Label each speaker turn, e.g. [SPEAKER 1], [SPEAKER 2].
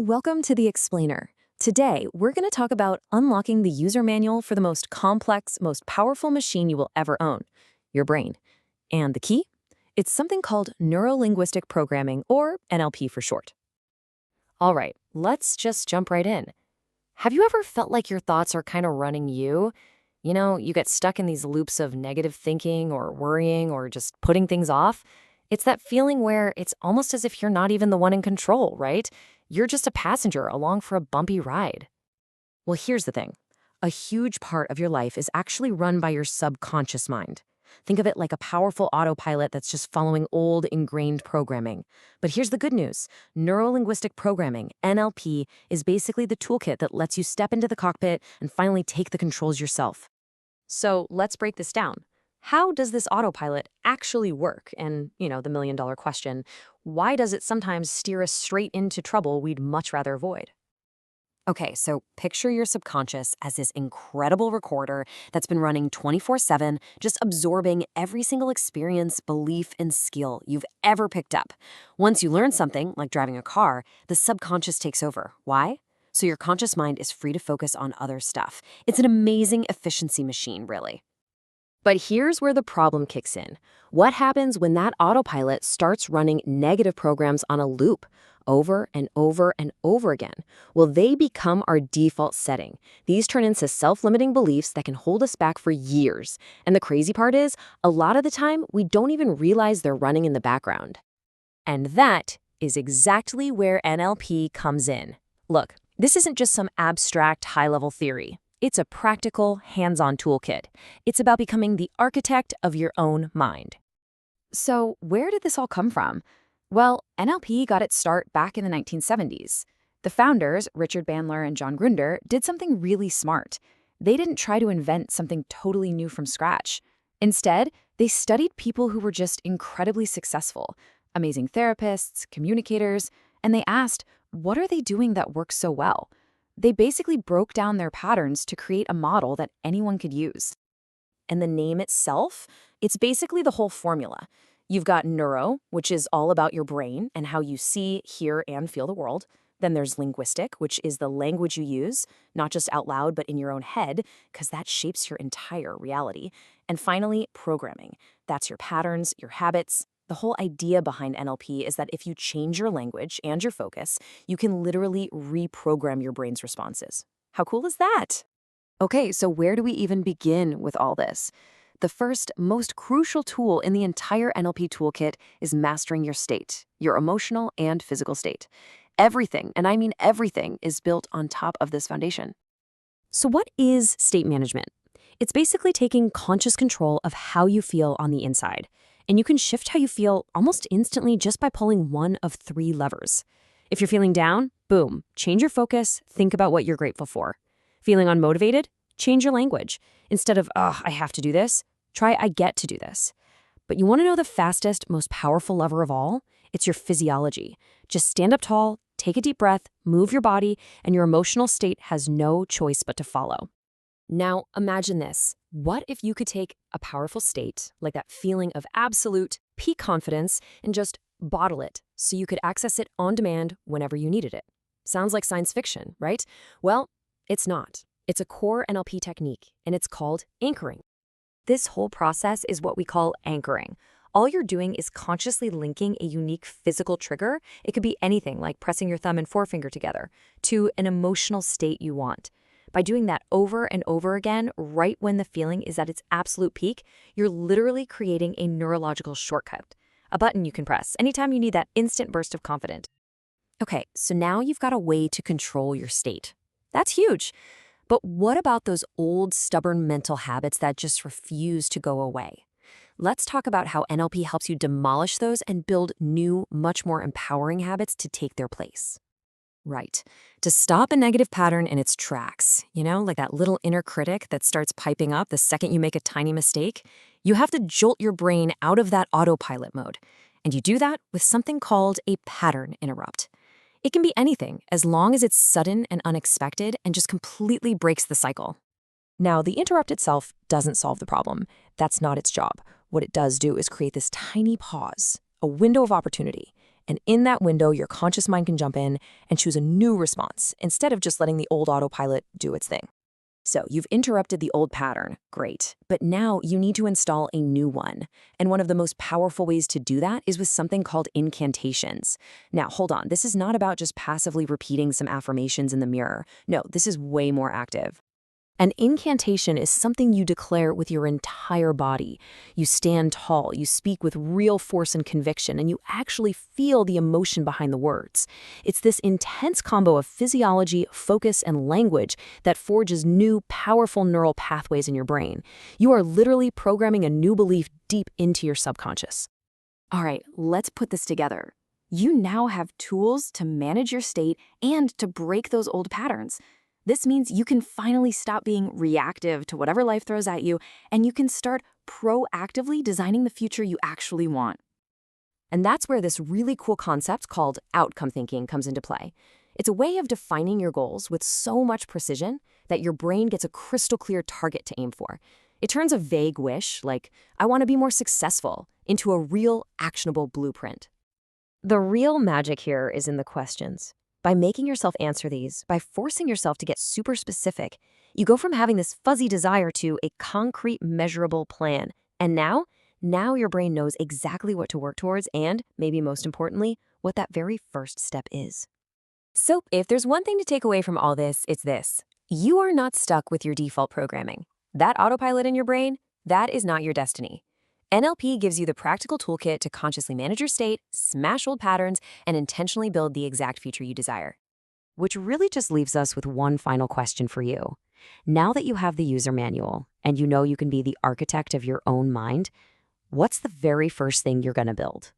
[SPEAKER 1] Welcome to The Explainer. Today, we're going to talk about unlocking the user manual for the most complex, most powerful machine you will ever own, your brain. And the key? It's something called neuro-linguistic programming, or NLP for short. All right, let's just jump right in. Have you ever felt like your thoughts are kind of running you? You know, you get stuck in these loops of negative thinking or worrying or just putting things off. It's that feeling where it's almost as if you're not even the one in control, right? You're just a passenger along for a bumpy ride. Well, here's the thing. A huge part of your life is actually run by your subconscious mind. Think of it like a powerful autopilot that's just following old, ingrained programming. But here's the good news. Neuro-linguistic programming, NLP, is basically the toolkit that lets you step into the cockpit and finally take the controls yourself. So let's break this down. How does this autopilot actually work? And, the million-dollar question, why does it sometimes steer us straight into trouble we'd much rather avoid? Okay, so picture your subconscious as this incredible recorder that's been running 24/7, just absorbing every single experience, belief, and skill you've ever picked up. Once you learn something, like driving a car, the subconscious takes over. Why? So your conscious mind is free to focus on other stuff. It's an amazing efficiency machine, really. But here's where the problem kicks in. What happens when that autopilot starts running negative programs on a loop over and over and over again? Well, they become our default setting. These turn into self-limiting beliefs that can hold us back for years. And the crazy part is, a lot of the time, we don't even realize they're running in the background. And that is exactly where NLP comes in. Look, this isn't just some abstract, high-level theory. It's a practical, hands-on toolkit. It's about becoming the architect of your own mind. So where did this all come from? Well, NLP got its start back in the 1970s. The founders, Richard Bandler and John Grunder, did something really smart. They didn't try to invent something totally new from scratch. Instead, they studied people who were just incredibly successful, amazing therapists, communicators, and they asked, what are they doing that works so well? They basically broke down their patterns to create a model that anyone could use. And the name itself, it's basically the whole formula. You've got neuro, which is all about your brain and how you see, hear, and feel the world. Then there's linguistic, which is the language you use, not just out loud, but in your own head, because that shapes your entire reality. And finally, programming. That's your patterns, your habits. The whole idea behind NLP is that if you change your language and your focus, you can literally reprogram your brain's responses. How cool is that? Okay, so where do we even begin with all this? The first, most crucial tool in the entire NLP toolkit is mastering your state, your emotional and physical state. Everything, and I mean everything, is built on top of this foundation. So what is state management? It's basically taking conscious control of how you feel on the inside. And you can shift how you feel almost instantly just by pulling one of three levers. If you're feeling down, boom, change your focus, think about what you're grateful for. Feeling unmotivated? Change your language. Instead of, I have to do this, try I get to do this. But you want to know the fastest, most powerful lever of all? It's your physiology. Just stand up tall, take a deep breath, move your body, and your emotional state has no choice but to follow. Now, imagine this. What if you could take a powerful state, like that feeling of absolute peak confidence, and just bottle it so you could access it on demand whenever you needed it? Sounds like science fiction, right? Well, it's not. It's a core NLP technique, and it's called anchoring. This whole process is what we call anchoring. All you're doing is consciously linking a unique physical trigger, it could be anything like pressing your thumb and forefinger together, to an emotional state you want. By doing that over and over again, right when the feeling is at its absolute peak, you're literally creating a neurological shortcut, a button you can press anytime you need that instant burst of confidence. Okay, so now you've got a way to control your state. That's huge. But what about those old, stubborn mental habits that just refuse to go away? Let's talk about how NLP helps you demolish those and build new, much more empowering habits to take their place. Right. To stop a negative pattern in its tracks, like that little inner critic that starts piping up the second you make a tiny mistake, you have to jolt your brain out of that autopilot mode. And you do that with something called a pattern interrupt. It can be anything, as long as it's sudden and unexpected and just completely breaks the cycle. Now, the interrupt itself doesn't solve the problem. That's not its job. What it does do is create this tiny pause, a window of opportunity. And in that window, your conscious mind can jump in and choose a new response instead of just letting the old autopilot do its thing. So you've interrupted the old pattern, great. But now you need to install a new one. And one of the most powerful ways to do that is with something called incantations. Now, hold on, this is not about just passively repeating some affirmations in the mirror. No, this is way more active. An incantation is something you declare with your entire body. You stand tall, you speak with real force and conviction, and you actually feel the emotion behind the words. It's this intense combo of physiology, focus, and language that forges new, powerful neural pathways in your brain. You are literally programming a new belief deep into your subconscious. All right, let's put this together. You now have tools to manage your state and to break those old patterns. This means you can finally stop being reactive to whatever life throws at you, and you can start proactively designing the future you actually want. And that's where this really cool concept called outcome thinking comes into play. It's a way of defining your goals with so much precision that your brain gets a crystal clear target to aim for. It turns a vague wish, like, I want to be more successful, into a real, actionable blueprint. The real magic here is in the questions. By making yourself answer these, by forcing yourself to get super specific, you go from having this fuzzy desire to a concrete, measurable plan. And now your brain knows exactly what to work towards and, maybe most importantly, what that very first step is. So, if there's one thing to take away from all this, it's this. You are not stuck with your default programming. That autopilot in your brain, that is not your destiny. NLP gives you the practical toolkit to consciously manage your state, smash old patterns, and intentionally build the exact future you desire. Which really just leaves us with one final question for you. Now that you have the user manual and you know you can be the architect of your own mind, what's the very first thing you're going to build?